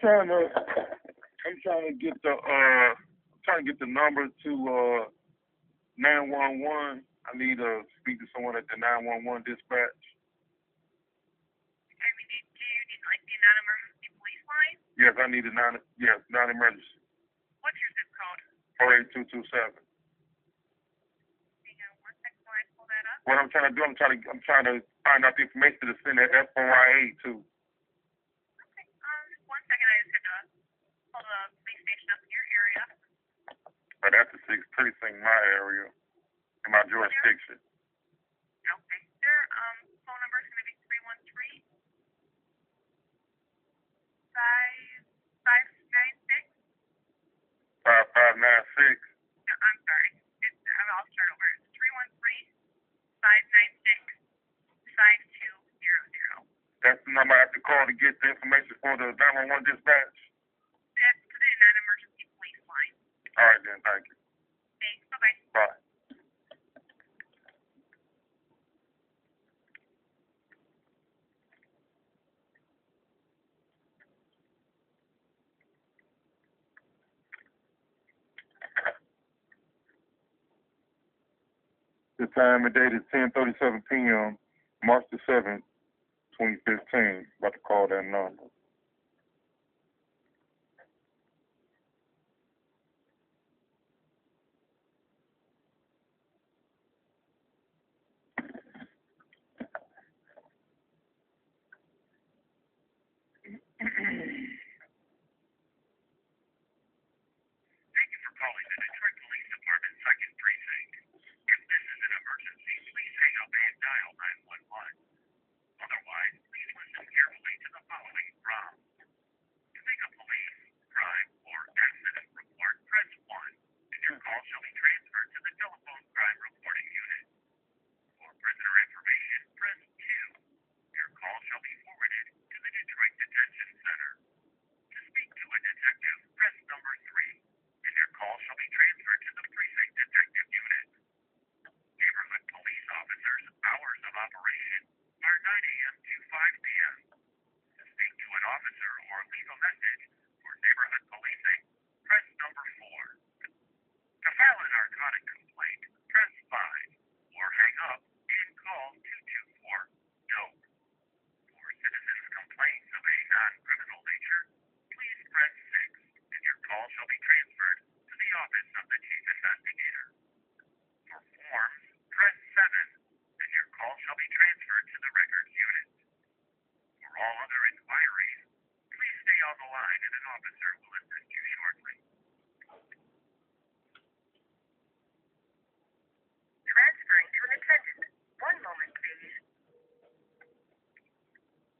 I'm trying to get the number to 911. I need to speak to someone at the 911 dispatch. Okay, do you need like the non-emergency police line? Yes, I need a non-emergency. What's your zip code? 48227. Hang on 1 second while I pull that up. What I'm trying to do, I'm trying to find out the information to send that FOIA to. Okay, just 1 second. I just had to pull the police station up in your area. But that's the 6th precinct in my area, in my jurisdiction. Okay, their phone number is going to be 313-5596. 5596. No, I'm sorry. I'll start over. It's 313-596-5200. That's the number I have to call to get the information for the 911 dispatch? That's the non-emergency police line. All right, then. Thank you. Thanks. Bye-bye. Bye. The time and date is 10:37 p.m., March the 7th, 2015. About to call that number. Thank you for calling the Detroit Police Department 2nd Precinct. If this is an emergency, please hang up and dial 911. Otherwise, please listen carefully to the following prompts. To make a police, crime, or accident report, press 1, and your call shall be transferred to the telephone crime reporting unit. For prisoner information, press 2. Your call shall be forwarded to the Detroit Detention Center. To speak to a detective, press number 3, and your call shall be transferred to the precinct detective unit. Neighborhood police officers' hours of operation are 9 a.m. to 5 p.m. To speak to an officer or leave a message for neighborhood policing, press number 4. To file a narcotic complaint, press 5, or hang up and call 224-DOPE. For citizens' complaints of a non-criminal nature, please press 6, and your call shall be transferred to the office of the chief investigator. For forms, press 7, and your call shall be transferred to the records unit. For all other inquiries, please stay on the line and an officer will assist you shortly. Transferring to an attendant. 1 moment, please.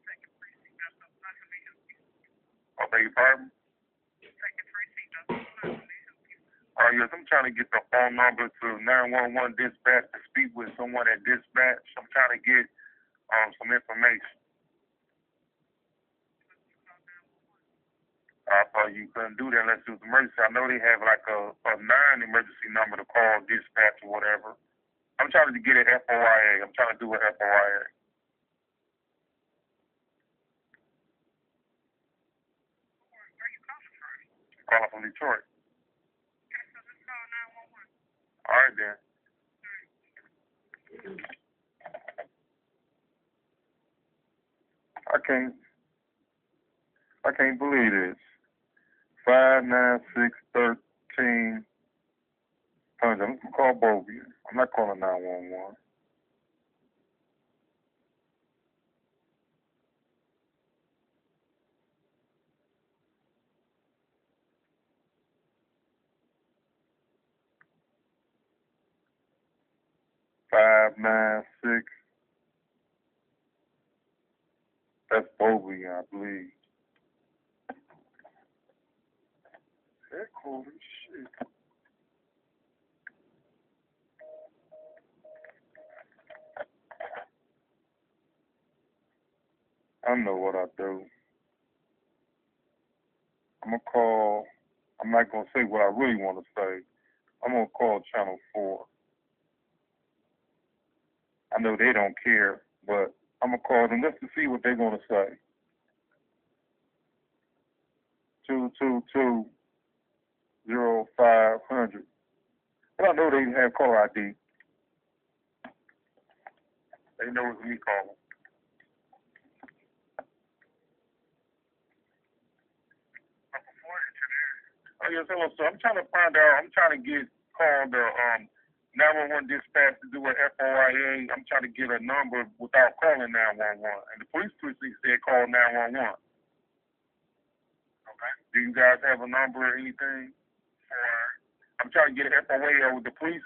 Second precinct, that's the confirmation. I beg your pardon? Second precinct, that's the confirmation. Yes, I'm trying to get the phone number to 911 dispatch to speak with someone at dispatch. I'm trying to get some information. I thought you couldn't do that unless it was emergency. I know they have like a non-emergency number to call dispatch or whatever. I'm trying to get an FOIA. I'm trying to do an FOIA. Where are you calling from? Calling from Detroit. Okay, so just call 911. All right, then. I can't believe this. 59613. I'm gonna call both of you. I'm not calling 911. Five, 9, 6. That's Bovey, I believe. Heck, holy shit. I know what I do. I'm going to call, I'm not going to say what I really want to say. I'm going to call Channel 4. I know they don't care, but I'm going to call them just to see what they're going to say. 222-0500. But I know they didn't have caller ID. They know it's me calling. Oh, yes, hello, sir. I'm trying to call the 911 dispatch to do an FOIA. I'm trying to get a number without calling 911. And the police precinct said call 911. Okay. Do you guys have a number or anything? I'm trying to get an FOIA with the police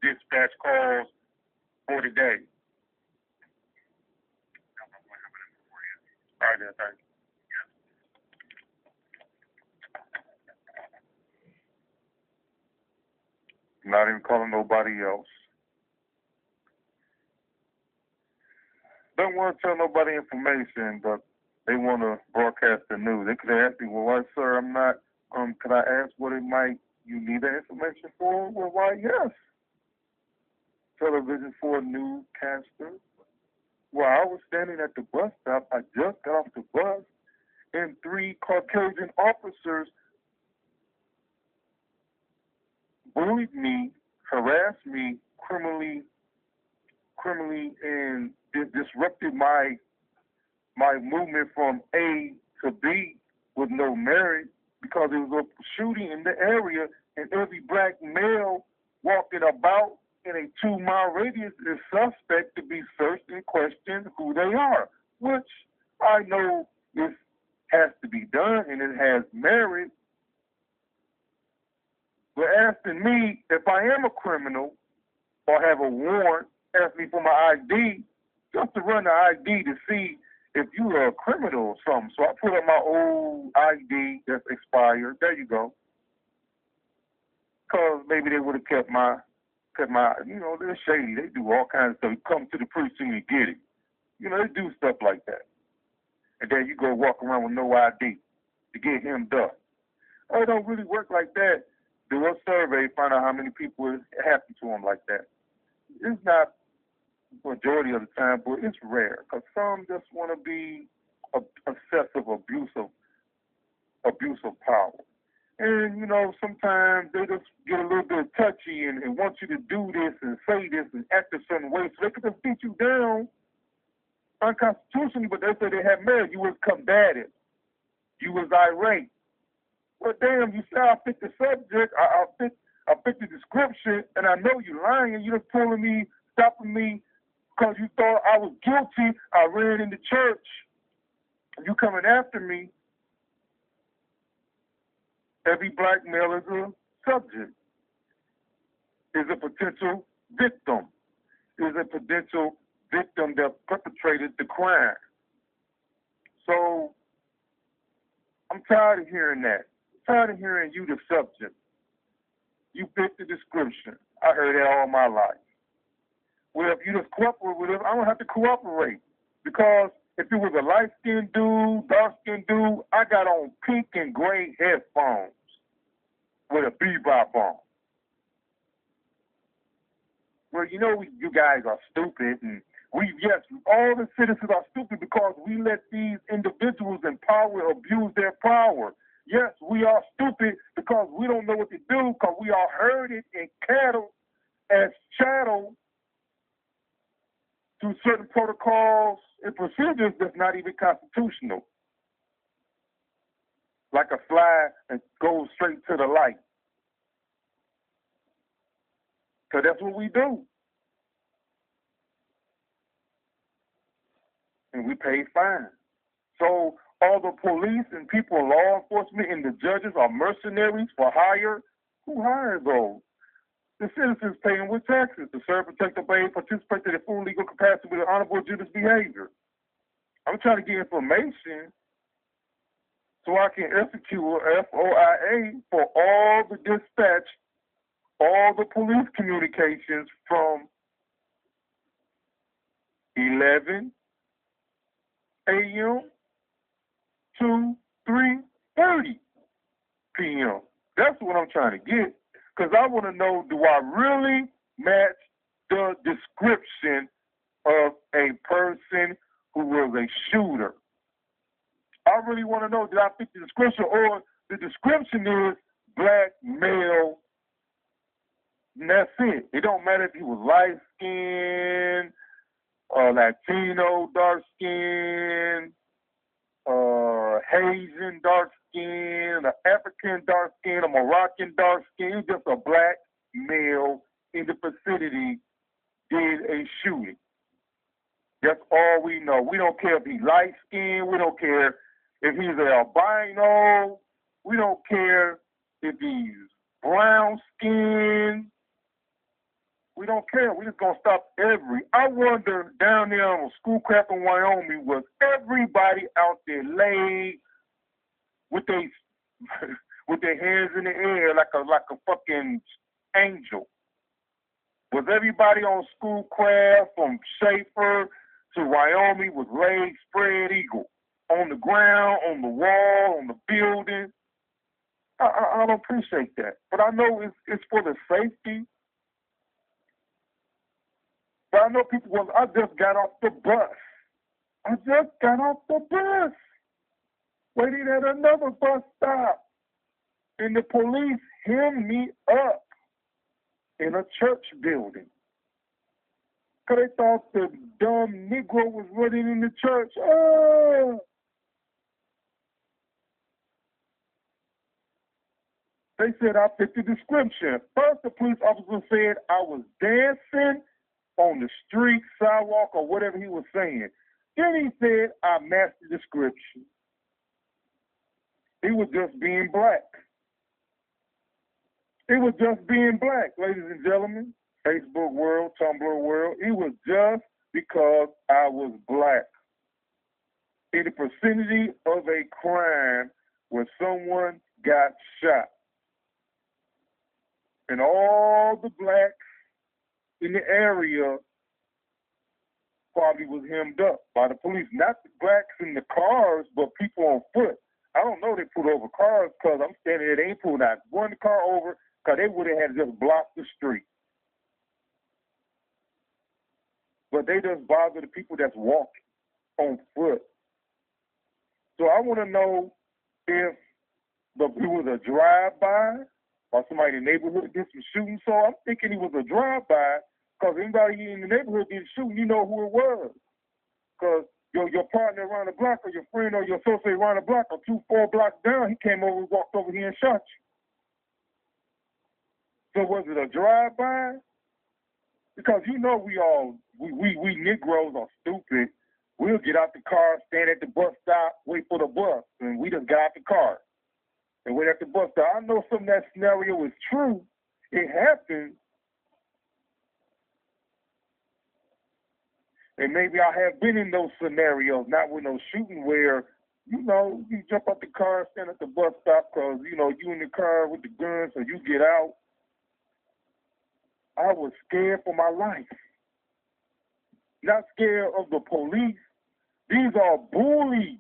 dispatch calls for today. All right, then, thank you. Not even calling nobody else. Don't want to tell nobody information, but they want to broadcast the news. They could ask me, well, why, sir, I'm not, could I ask what it might, you need that information for? Well, why, yes. Television for a newscaster. Well, I was standing at the bus stop. I just got off the bus, and 3 Caucasian officers bullied me, harassed me criminally, and disrupted my movement from A to B with no merit because there was a shooting in the area, and every black male walking about in a 2-mile radius is suspect to be searched and questioned who they are, which I know has to be done and it has merit. But asking me if I am a criminal or have a warrant, ask me for my ID, just to run the ID to see if you are a criminal or something. So I put up my old ID that's expired. There you go. Because maybe they would have kept my, they're shady. They do all kinds of stuff. You come to the precinct and get it. They do stuff like that. And then you go walk around with no ID to get hemmed up. Oh, it don't really work like that. Do a survey, find out how many people it happened to them like that. It's not majority of the time, but it's rare because some just want to be obsessive abuse of power. And, sometimes they just get a little bit touchy and want you to do this and say this and act a certain way so they can just beat you down unconstitutionally, but they say they have merit. You was combative. You was irate. Well, damn, you say I fit the subject, I fit the description, and I know you're lying, and you're just pulling me, stopping me, because you thought I was guilty. I ran into church. You coming after me. Every black male is a subject, is a potential victim, is a potential victim that perpetrated the crime. So I'm tired of hearing that. Tired of hearing you the subject. You fit the description. I heard that all my life. Well, if you just cooperate with it, I don't have to cooperate. Because if it was a light-skinned dude, dark-skinned dude, I got on pink and gray headphones with a bebop on. Well, you guys are stupid, and all the citizens are stupid because we let these individuals in power abuse their power. Yes, we are stupid because we don't know what to do because we are herded and cattle as chattel through certain protocols and procedures that's not even constitutional. Like a fly that goes straight to the light. Because that's what we do. And we pay fines. So all the police and people in law enforcement and the judges are mercenaries for hire. Who hires those? The citizens paying with taxes to serve, protect, obey, participate in their full legal capacity with honorable Judas behavior. I'm trying to get information so I can execute a FOIA for all the dispatch, all the police communications from 11 a.m. to 3:30 p.m. That's what I'm trying to get. Because I want to know, do I really match the description of a person who was a shooter? I really want to know, did I fit the description, or the description is black male, and that's it. It don't matter if he was light skinned, Latino, dark skinned, Haitian, dark skinned, African, dark skinned, a Moroccan, dark skinned. He's just a black male in the vicinity did a shooting. That's all we know. We don't care if he's light skinned. We don't care if he's an albino. We don't care if he's brown skinned. We don't care. We just gonna stop I wonder down there on Schoolcraft in Wyoming, was everybody out there laid with their with their hands in the air like a fucking angel? Was everybody on Schoolcraft from Schaefer to Wyoming was laid spread eagle on the ground, on the wall, on the building? I don't appreciate that, but I know it's for the safety. But I know people I just got off the bus. Waiting at another bus stop. And the police hemmed me up in a church building. Because they thought the dumb Negro was running in the church. Oh! They said I fit the description. First, the police officer said I was dancing on the street, sidewalk, or whatever he was saying. Then he said I matched the description. He was just being black. It was just being black, ladies and gentlemen. Facebook world, Tumblr world. It was just because I was black. In the vicinity of a crime where someone got shot. And all the blacks in the area probably was hemmed up by the police. Not the blacks in the cars, but people on foot. I don't know they pulled over cars because I'm standing there. They ain't pulled out one car over because they would have had to just block the street. But they just bother the people that's walking on foot. So I want to know if it was a drive-by or somebody in the neighborhood did some shooting. So I'm thinking it was a drive-by because anybody in the neighborhood did shooting, you know who it was. Because your partner around the block or your friend or your associate around the block or 2-4 blocks down, he came over and walked over here and shot you. So was it a drive-by? Because you know we Negroes are stupid. We'll get out the car, stand at the bus stop, wait for the bus, and we just got out the car and wait at the bus stop. I know some of that scenario is true. It happened. And maybe I have been in those scenarios, not with no shooting where, you know, you jump out the car, stand at the bus stop because, you know, you in the car with the gun, so you get out. I was scared for my life. Not scared of the police. These are bullies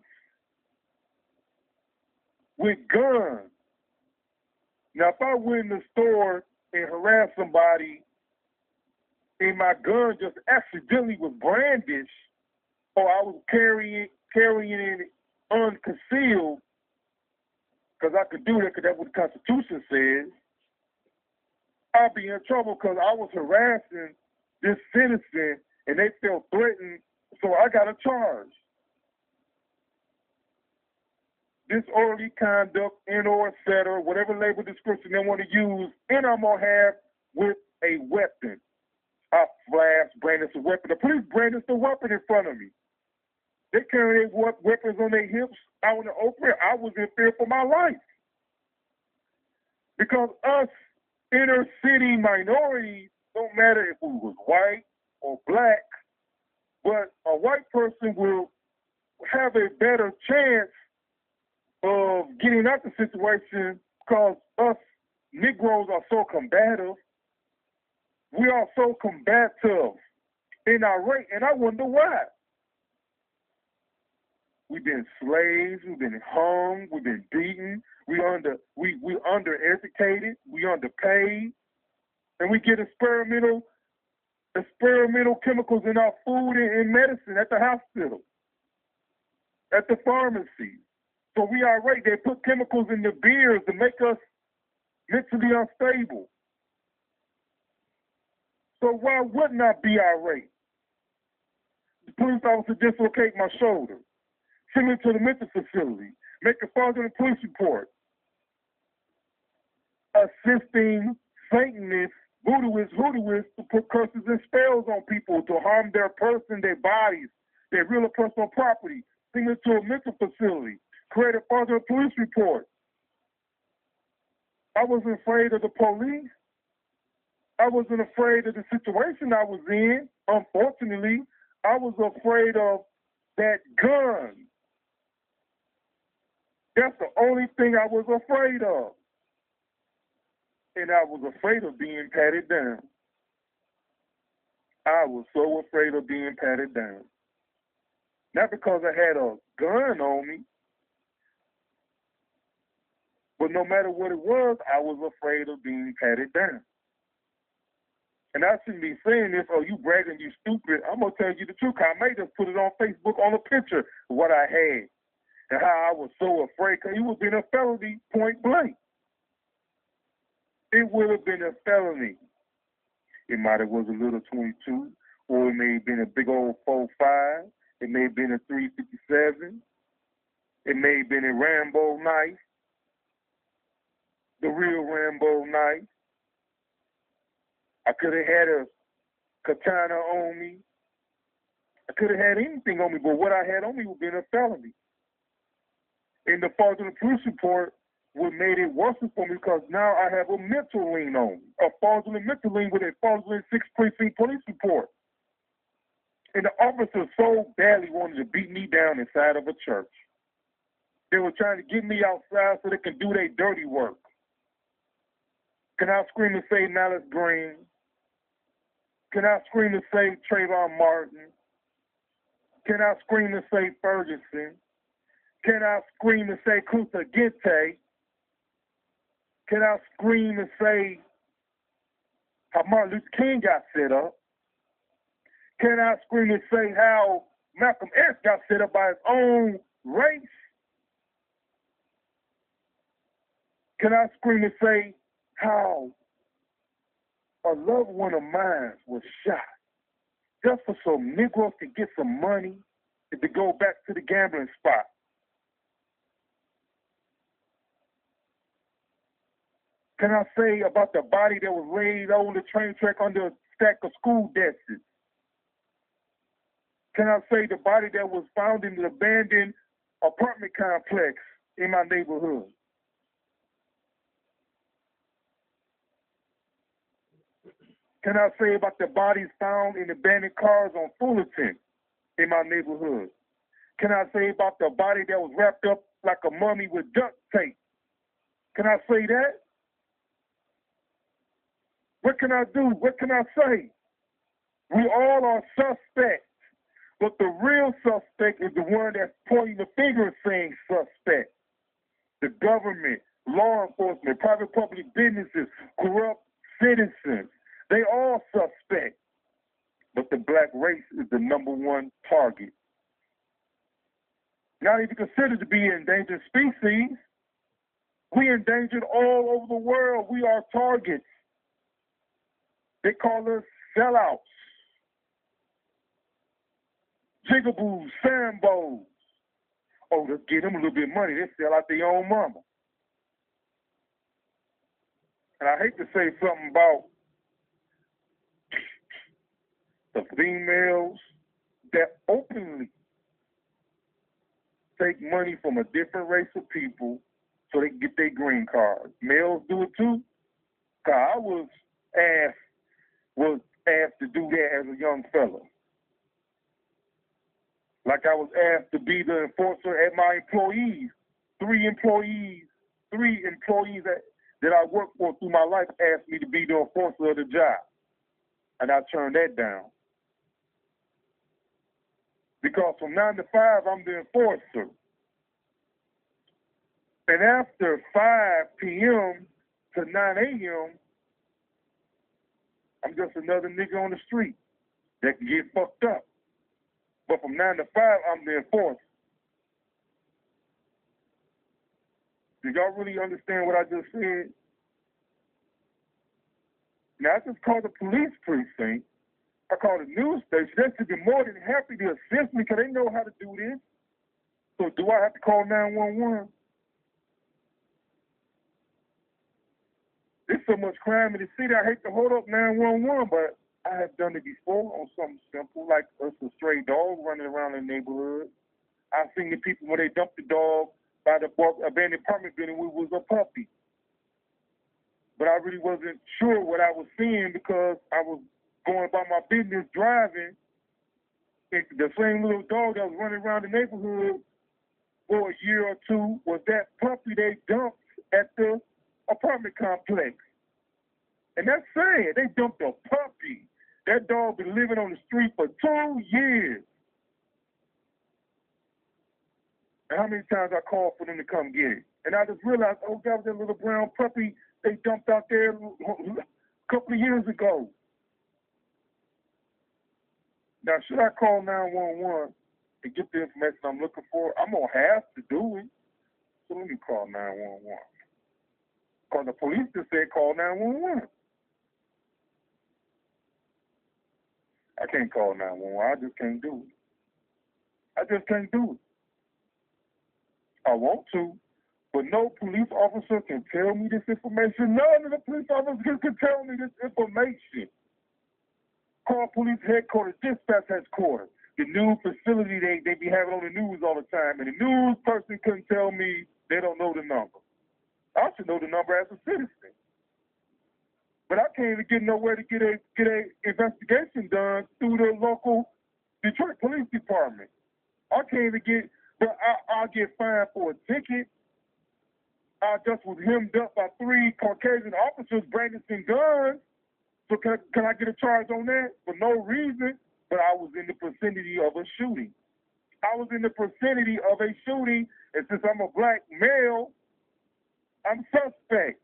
with guns. Now, if I went in the store and harassed somebody and my gun just accidentally was brandished, or I was carrying it unconcealed, because I could do that because that's what the Constitution says, I'd be in trouble because I was harassing this citizen and they felt threatened, so I got a charge. Disorderly conduct, and/or etc., whatever label description they want to use, and I'm going to have with a weapon. I flash, brandish a weapon. The police brandished a weapon in front of me. They carry weapons on their hips out in the open. I was in fear for my life. Because us inner city minorities, don't matter if we was white or black, but a white person will have a better chance of getting out the situation because us Negroes are so combative. We are so combative in our rate, and I wonder why. We've been slaves, we've been hung, we've been beaten, we're undereducated, we underpaid, and we get experimental chemicals in our food and medicine at the hospital, at the pharmacy. So we irate. They put chemicals in the beers to make us mentally unstable. So why wouldn't I be irate? The police officer dislocate my shoulder, send me to the mental facility, make a fraudulent police report, assisting Satanists, voodooists to put curses and spells on people to harm their person, their bodies, their real or personal property, send me to a mental facility, create a fraudulent police report. I wasn't afraid of the police. I wasn't afraid of the situation I was in. Unfortunately, I was afraid of that gun. That's the only thing I was afraid of. And I was afraid of being patted down. I was so afraid of being patted down. Not because I had a gun on me, but no matter what it was, I was afraid of being patted down. And I shouldn't be saying this, oh, you bragging, you stupid. I'm going to tell you the truth. I may just put it on Facebook on a picture of what I had and how I was so afraid, because it would have been a felony point blank. It would have been a felony. It might have was a little 22, or it may have been a big old 4.5. It may have been a 357. It may have been a Rambo knife, the real Rambo knife. I could have had a katana on me. I could have had anything on me, but what I had on me would have been a felony. And the fraudulent police report would have made it worse for me, because now I have a mental lien on me, a fraudulent mental lien with a fraudulent 6th precinct police report. And the officer so badly wanted to beat me down inside of a church. They were trying to get me outside so they can do their dirty work. Can I scream and say Malice Green? Can I scream and say Trayvon Martin? Can I scream and say Ferguson? Can I scream and say Kunta Kinte? Can I scream and say how Martin Luther King got set up? Can I scream and say how Malcolm X got set up by his own race? Can I scream and say how a loved one of mine was shot just for some Negroes to get some money and to go back to the gambling spot? Can I say about the body that was laid on the train track under a stack of school desks? Can I say the body that was found in the abandoned apartment complex in my neighborhood? Can I say about the bodies found in abandoned cars on Fullerton in my neighborhood? Can I say about the body that was wrapped up like a mummy with duct tape? Can I say that? What can I do? What can I say? We all are suspects, but the real suspect is the one that's pointing the finger and saying suspect. The government, law enforcement, private public businesses, corrupt citizens, they all suspect. But the black race is the #1 target. Not even considered to be an endangered species. We endangered all over the world. We are targets. They call us sellouts, jigaboos, sambos. Oh, let's get them a little bit of money. They sell out their own mama. And I hate to say something about the females that openly take money from a different race of people so they can get their green card. Males do it too. I was asked to do that as a young fella. Like I was asked to be the enforcer at my employees. Three employees that I worked for through my life asked me to be the enforcer of the job. And I turned that down. Because from 9 to 5, I'm the enforcer. And after 5 p.m. to 9 a.m., I'm just another nigga on the street that can get fucked up. But from 9 to 5, I'm the enforcer. Did y'all really understand what I just said? Now, I just called the police precinct. I called the news station. They should be more than happy to assist me because they know how to do this. So do I have to call 911? There's so much crime in the city, I hate to hold up 911, but I have done it before on something simple, like us a stray dog running around in the neighborhood. I've seen the people when they dumped the dog by the abandoned apartment building when it was a puppy. But I really wasn't sure what I was seeing because I was going about my business driving. And the same little dog that was running around the neighborhood for a year or two was that puppy they dumped at the apartment complex. And that's sad. They dumped a puppy. That dog been living on the street for 2 years. And how many times I called for them to come get it? And I just realized, oh, that was that little brown puppy they dumped out there a couple of years ago. Now, should I call 911 to get the information I'm looking for? I'm going to have to do it. So let me call 911. Because the police just said call 911. I can't call 911. I just can't do it. I just can't do it. I want to, but no police officer can tell me this information. None of the police officers can tell me this information. Call police headquarters, dispatch headquarters, the new facility they be having on the news all the time, and the news person couldn't tell me they don't know the number. I should know the number as a citizen. But I can't even get nowhere to get a investigation done through the local Detroit Police Department. I can't even get, but I'll get fined for a ticket. I just was hemmed up by 3 Caucasian officers brandishing guns. So can I get a charge on that? For no reason, but I was in the vicinity of a shooting. I was in the vicinity of a shooting, and since I'm a black male, I'm suspect.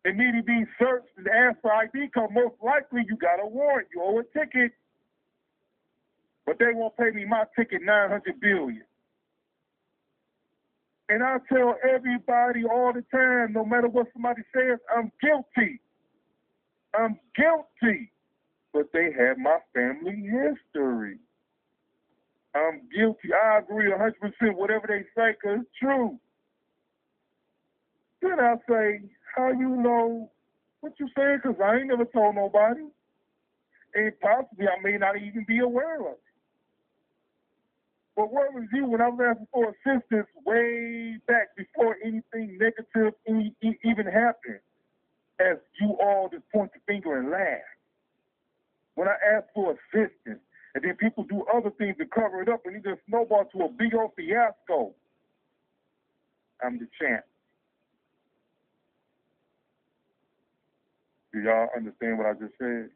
They need to be searched and asked for ID because most likely you got a warrant. You owe a ticket. But they won't pay me my ticket $900 billion. And I tell everybody all the time, no matter what somebody says, I'm guilty. I'm guilty. But they have my family history. I'm guilty. I agree 100% whatever they say because it's true. Then I say, how you know what you saying? Because I ain't never told nobody. And possibly I may not even be aware of it. But where was you when I was asking for assistance way back before anything negative even happened? As you all just point the finger and laugh. When I asked for assistance, and then people do other things to cover it up, and it just snowballs to a big old fiasco. I'm the champ. Do y'all understand what I just said?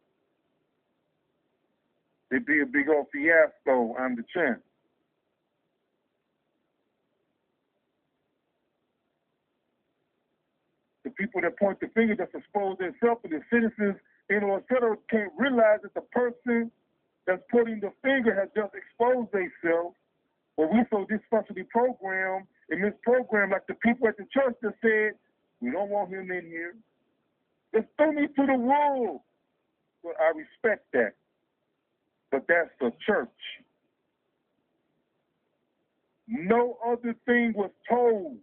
It'd be a big old fiasco. I'm the champ. The people that point the finger just expose themselves to the citizens in or etc. can't realize that the person that's pointing the finger has just exposed themselves. But we so dysfunctionally programmed and misprogrammed, like the people at the church that said, we don't want him in here. Just throw me to the wolves. Well, I respect that. But that's the church. No other thing was told,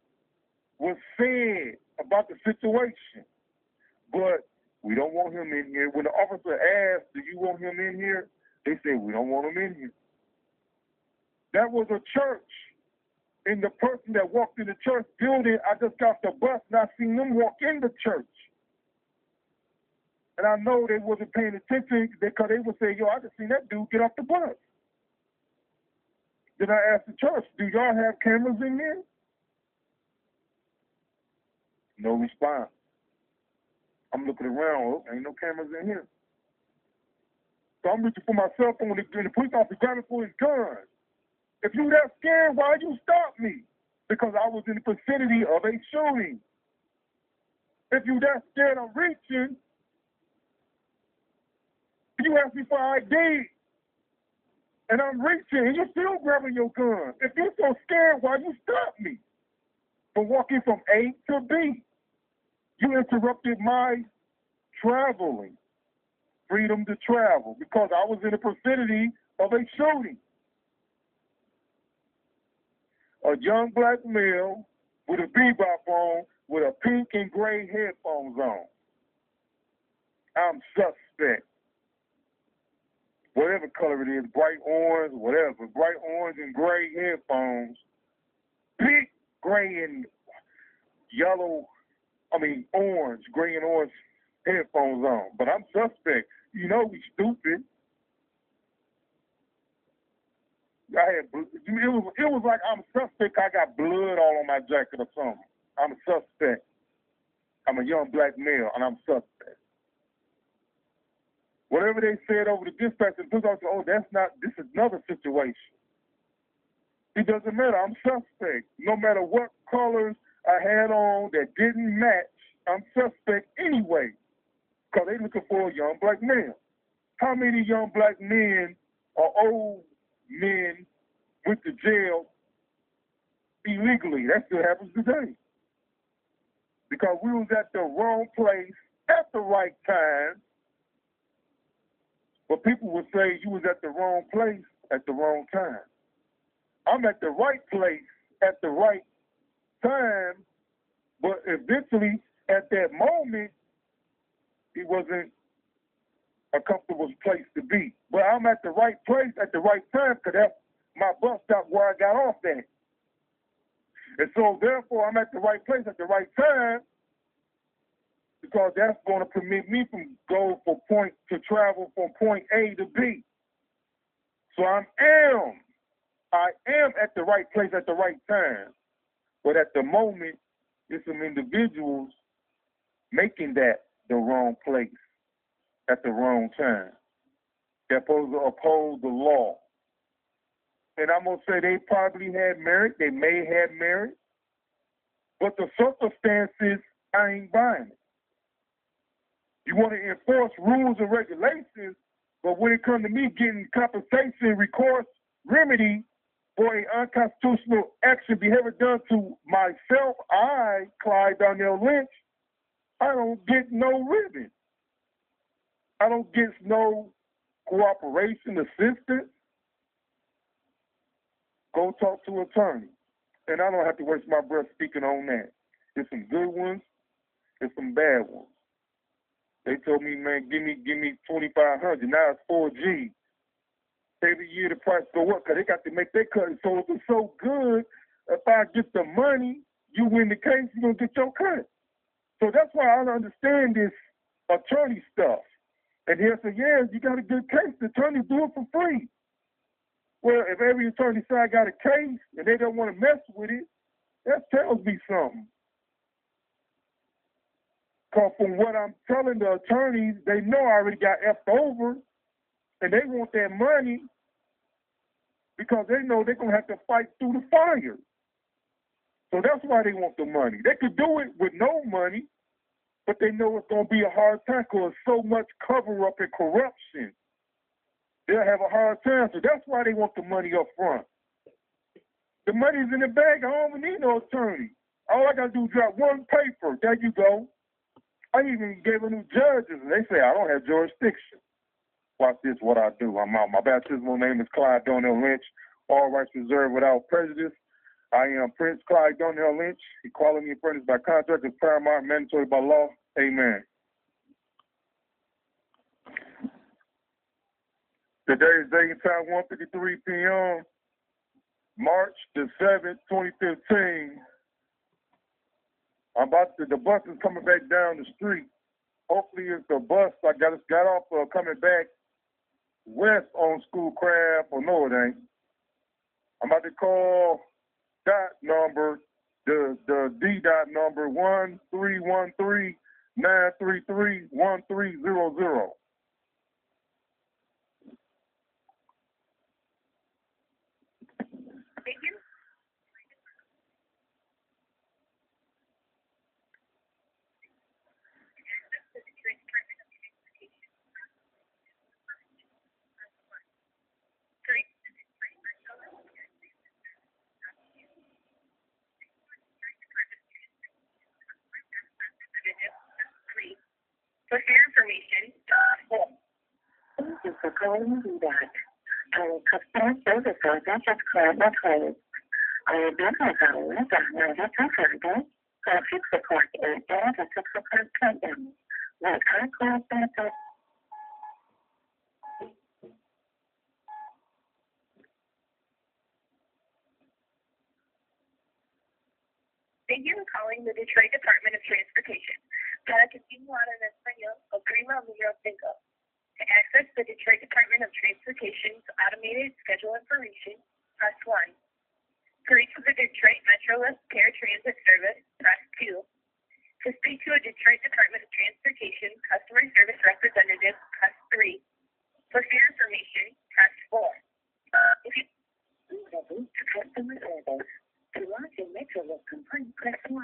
was said about the situation. But we don't want him in here. When the officer asked, do you want him in here? They said, we don't want him in here. That was a church. And the person that walked in the church building, I just got the bus and I seen them walk in the church. And I know they wasn't paying attention because they would say, yo, I just seen that dude get off the bus. Then I asked the church, do y'all have cameras in there? No response. I'm looking around, oh, ain't no cameras in here. So I'm reaching for my cell phone and the police officer grabbing for his gun. If you that scared, why you stop me? Because I was in the vicinity of a shooting. If you that scared, I'm reaching. You asked me for ID. And I'm reaching, and you're still grabbing your gun. If you're so scared, why you stop me? for walking from A to B. You interrupted my traveling, freedom to travel, because I was in the vicinity of a shooting. A young black male with a bebop on with a pink and gray headphones on. I'm suspect. Whatever color it is, bright orange, whatever, bright orange and gray headphones, pink, gray and orange, gray and orange headphones on. But I'm suspect. You know we stupid. It was like I'm suspect. I got blood all on my jacket or something. I'm a suspect. I'm a young black male, and I'm suspect. Whatever they said over the dispatch, and I said, oh, this is another situation. It doesn't matter. I'm suspect. No matter what colors I had on that didn't match, I'm suspect anyway, because they're looking for a young black man. How many young black men or old men went to jail illegally? That still happens today. Because we was at the wrong place at the right time. But people would say you was at the wrong place at the wrong time. I'm at the right place at the right time, but eventually at that moment, it wasn't a comfortable place to be. But I'm at the right place at the right time because that's my bus stop where I got off at. And so therefore, I'm at the right place at the right time because that's going to permit me to travel from point A to B. So I am at the right place at the right time. But at the moment, there's some individuals making that the wrong place at the wrong time. They're supposed to uphold the law. And I'm going to say they probably had merit. They may have merit. But the circumstances, I ain't buying it. You want to enforce rules and regulations, but when it comes to me getting compensation, recourse, remedy for an unconstitutional action behavior done to myself, Clyde Darnell Lynch, I don't get no ribbon. I don't get no cooperation, assistance. Go talk to an attorney. And I don't have to waste my breath speaking on that. There's some good ones, there's some bad ones. They told me, man, give me $2,500. Now it's $4G. Every year the price go up because they got to make their cut. So if it's so good, if I get the money, you win the case, you're going to get your cut. So that's why I don't understand this attorney stuff. And he'll say, yeah, you got a good case. The attorneys do it for free. Well, if every attorney side got a case and they don't want to mess with it, that tells me something. Because from what I'm telling the attorneys, they know I already got effed over, and they want that money because they know they're going to have to fight through the fire. So that's why they want the money. They could do it with no money, but they know it's going to be a hard time because so much cover-up and corruption. They'll have a hard time, so that's why they want the money up front. The money's in the bag. I don't even need no attorney. All I got to do is drop one paper. There you go. I even gave a new judges, and they say I don't have jurisdiction. Watch this, what I do. I'm out. My baptismal name is Clyde Darnell Lynch. All rights reserved without prejudice. I am Prince Clyde Darnell Lynch. Equality and fairness by contract is paramount, mandatory by law. Amen. Today is day and time 1:53 p.m. March the 7th, 2015. The bus is coming back down the street. Hopefully it's the bus I got off coming back west on Schoolcraft, or no, it ain't. I'm about to call dot number, the D dot number 1-313-933-1300. Thank you. For your information, thank you for calling that. Our customer service office is currently closed. Our business hours are Monday through Friday from 6 o'clock a.m. to 6 o'clock p.m. With our call center. Thank you for calling the Detroit Department of Transportation. Para continuar en español, oprima el número 5. To access the Detroit Department of Transportation's automated schedule information, press 1. To reach the Detroit Metrolist Paratransit Service, press 2. To speak to a Detroit Department of Transportation customer service representative, press 3. For fare information, press 4. If you to customer service. To lodge a Metrolist complaint, press 1.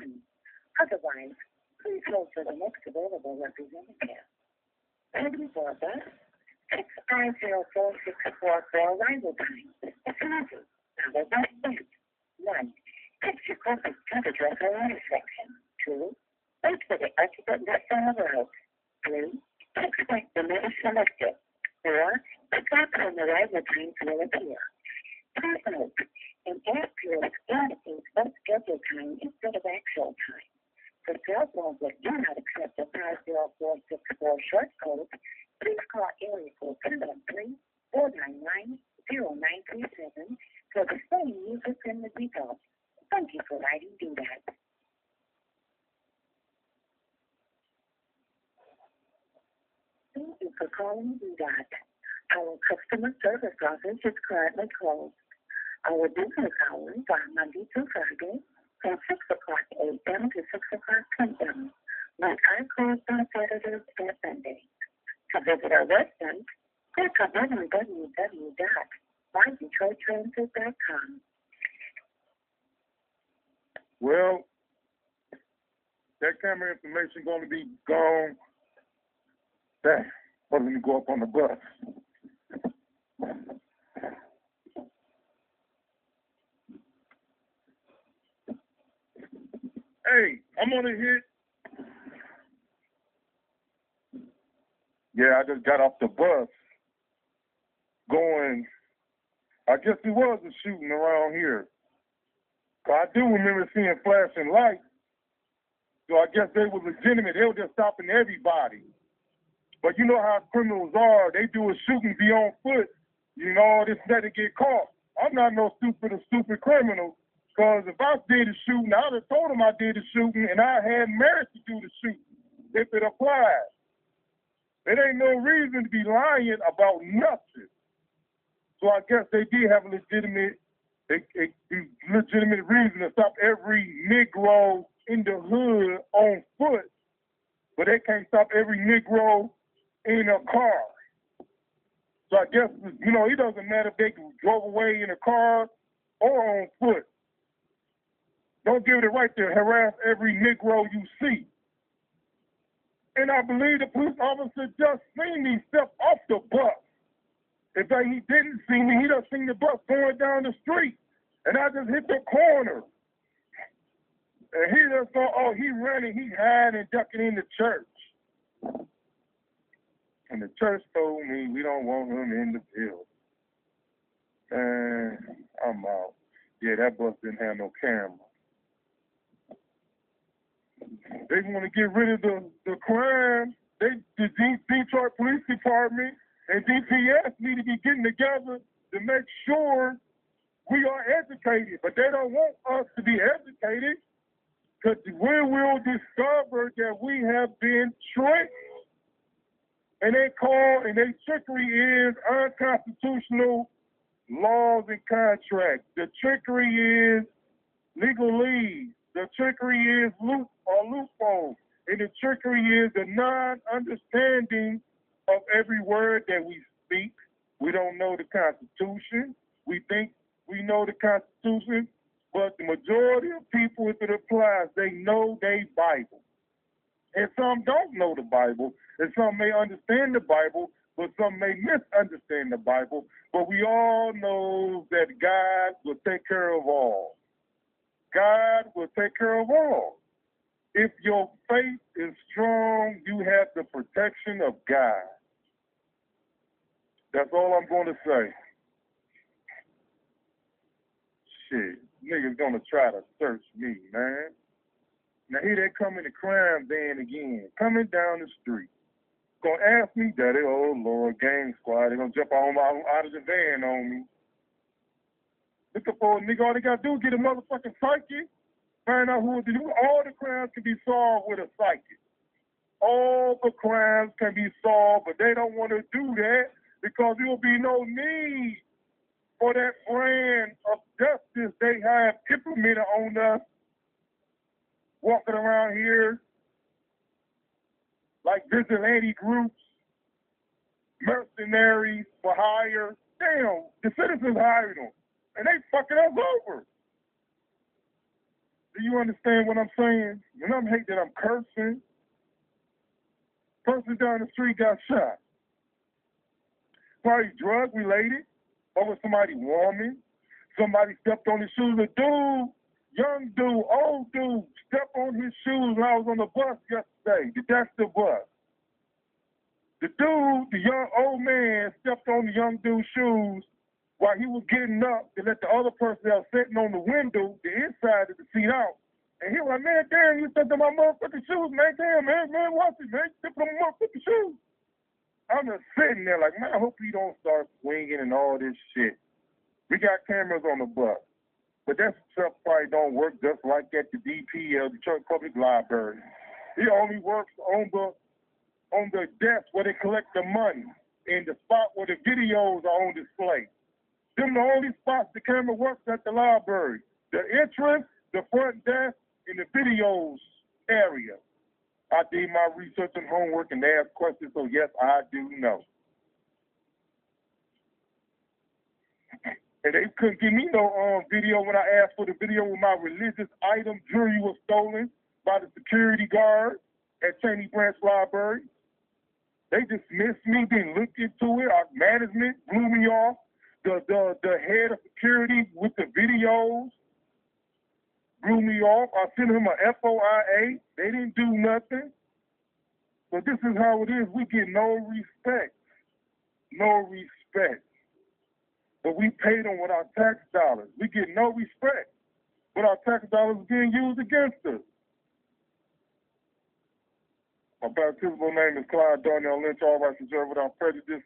Otherwise, please hold for the next available representative. Ready for bus 6504644 arrival time. Affirmative. Number 1. 1. Text your corporate front address or intersection. 2. Wait for the occupant that's on the road. 3. Expect the minute selected. 4. The clock on the arrival times will appear. Please note, an asterisk indicates both scheduled time instead of actual time. For cell phones that do not accept the 50464 short code, please call area code 313-499-0937 for the same user-friendly results. Thank you for writing DPD. Thank you for calling DPD. Our customer service office is currently closed. Our business hours are Monday through Friday from 6 o'clock a.m. to 6 o'clock p.m. with our calls on Saturdays and Sundays. To visit our website, click on www.mydetroittransit.com. Well, that camera information going to be gone. Dang, let me go up on the bus. Hey, I'm on a hit. Yeah, I just got off the bus going, I guess it was a shooting around here. I do remember seeing flashing lights. So I guess they were legitimate. They were just stopping everybody. But you know how criminals are. They do a shooting, be on foot. You know, this and that to get caught. I'm not no stupid criminal. Because if I did the shooting, I would have told them I did the shooting and I had merit to do the shooting if it applied. There ain't no reason to be lying about nothing. So I guess they did have a legitimate reason to stop every Negro in the hood on foot, but they can't stop every Negro in a car. So I guess, you know, it doesn't matter if they drove away in a car or on foot. Don't give it the right to harass every Negro you see. And I believe the police officer just seen me step off the bus. If he didn't see me, he just seen the bus going down the street. And I just hit the corner. And he just thought, oh, he running, he hiding and ducking in the church. And the church told me we don't want him in the building. And I'm out. Yeah, that bus didn't have no camera. They want to get rid of the crime. The Detroit Police Department and DPS need to be getting together to make sure we are educated. But they don't want us to be educated because we will discover that we have been tricked. And their trickery is unconstitutional laws and contracts. The trickery is legalese. The trickery is loopholes. And the trickery is the non-understanding of every word that we speak. We don't know the Constitution. We think we know the Constitution, but the majority of people, if it applies, they know their Bible. And some don't know the Bible, and some may understand the Bible, but some may misunderstand the Bible. But we all know that God will take care of all. God will take care of all. If your faith is strong, you have the protection of God. That's all I'm going to say. Shit, niggas gonna try to search me, man. Now here they come in the crime van again, coming down the street. Gonna ask me, Daddy, oh Lord, gang squad, they gonna jump out of the van on me. Looking for a nigga, all they gotta do is get a motherfucking psychic, find out who it is. All the crimes can be solved with a psychic. All the crimes can be solved, but they don't want to do that because there will be no need for that brand of justice they have implemented on us, walking around here like vigilante groups, mercenaries for hire. Damn, the citizens hired them, and they fucking us over. Do you understand what I'm saying? And I'm hate that I'm cursing. Person down the street got shot. Probably drug related, or was somebody warming. Somebody stepped on his shoes. A dude, young dude, old dude, stepped on his shoes when I was on the bus yesterday, the Dexter bus. The dude, the young old man, stepped on the young dude's shoes while he was getting up to let the other person that was sitting on the window, the inside of the seat out. And he was like, man, damn, you stepped on my motherfucking shoes, man. Damn, man, watch it, man. You stepped on my motherfucking shoes. I'm just sitting there like, man, I hope he don't start swinging and all this shit. We got cameras on the bus. But that stuff probably don't work just like at the DPD, Detroit Public Library. It only works on the desk where they collect the money and the spot where the videos are on display. Them the only spots the camera works at the library. The entrance, the front desk, and the videos area. I did my research and homework and asked questions, so yes, I do know. And they couldn't give me no video when I asked for the video when my religious item jewelry was stolen by the security guard at Cheney Branch Library. They dismissed me, didn't look into it. Our management blew me off. The head of security with the videos blew me off. I sent him a FOIA. They didn't do nothing. But this is how it is. We get no respect. No respect. But we pay them with our tax dollars. We get no respect. But our tax dollars are being used against us. My baptismal name is Clyde Darnell Lynch, all rights reserved without prejudice.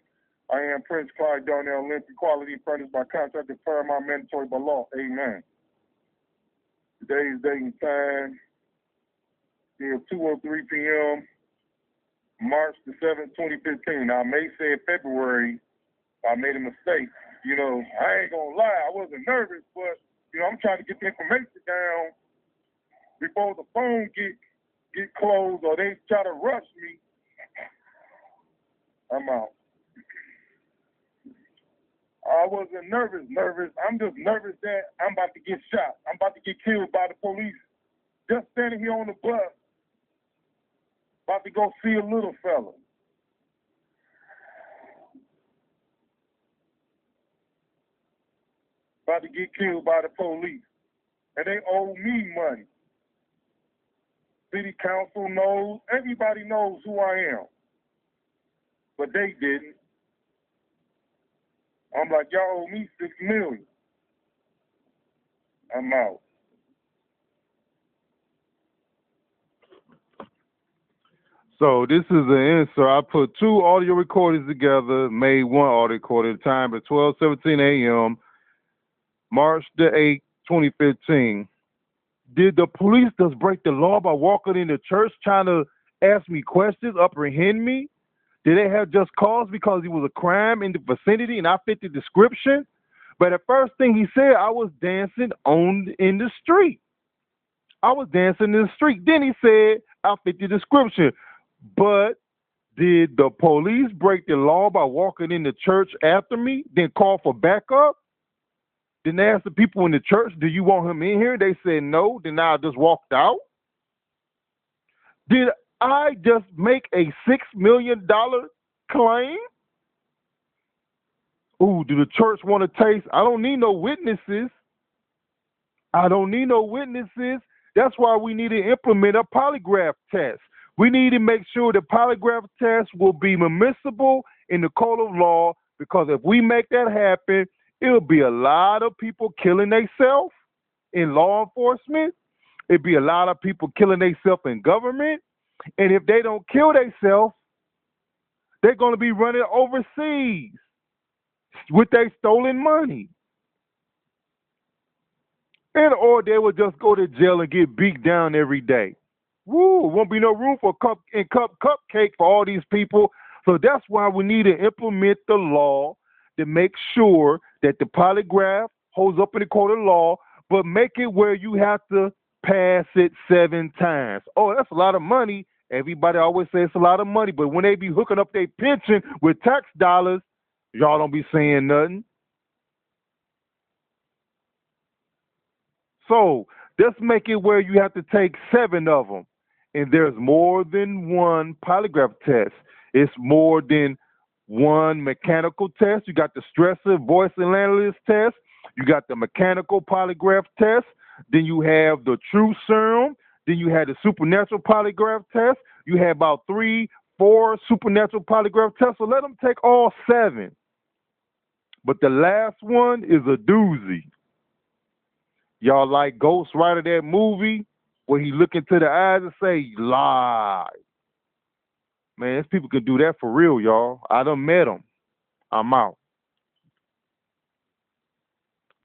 I am Prince Clyde Darnell Lynch, equality furnished by contract and paramount mandatory by law. Amen. Today's date and time is 2:03 p.m., March the 7th, 2015. Now, I may say February, I made a mistake. You know, I ain't going to lie, I wasn't nervous, but, you know, I'm trying to get the information down before the phone get closed or they try to rush me. I'm out. I wasn't nervous. I'm just nervous that I'm about to get shot. I'm about to get killed by the police. Just standing here on the bus, about to go see a little fella. About to get killed by the police. And they owe me money. City council knows, everybody knows who I am. But they didn't. I'm like, y'all owe me $6 million. I'm out. So this is the answer. I put 2 audio recordings together, made 1 audio recording. The time at 12:17 a.m., March the 8th, 2015. Did the police just break the law by walking into church trying to ask me questions, apprehend me? Did they have just cause because it was a crime in the vicinity and I fit the description? But the first thing he said, I was dancing in the street. I was dancing in the street. Then he said, I fit the description. But did the police break the law by walking in the church after me, then call for backup? Then asked the people in the church, do you want him in here? They said no. Then I just walked out. Did I just make a $6 million claim? Ooh, do the church want to taste? I don't need no witnesses. I don't need no witnesses. That's why we need to implement a polygraph test. We need to make sure the polygraph test will be admissible in the code of law, because if we make that happen, it'll be a lot of people killing themselves in law enforcement. It'll be a lot of people killing themselves in government. And if they don't kill themselves, they're going to be running overseas with their stolen money. And or they will just go to jail and get beat down every day. Woo, won't be no room for cupcake for all these people. So that's why we need to implement the law to make sure that the polygraph holds up in the court of law, but make it where you have to pass it 7 times. Oh, that's a lot of money. Everybody always says it's a lot of money, but when they be hooking up their pension with tax dollars, y'all don't be saying nothing. So let's make it where you have to take 7 of them. And there's more than one polygraph test. It's more than one mechanical test. You got the stressor voice and analysis test. You got the mechanical polygraph test. Then you have the true serum. Then you had the supernatural polygraph test. You had about 3, 4 supernatural polygraph tests. So let them take all 7. But the last one is a doozy. Y'all like Ghost Rider, that movie where he look into the eyes and say, lie. Man, these people can do that for real, y'all. I done met them. I'm out.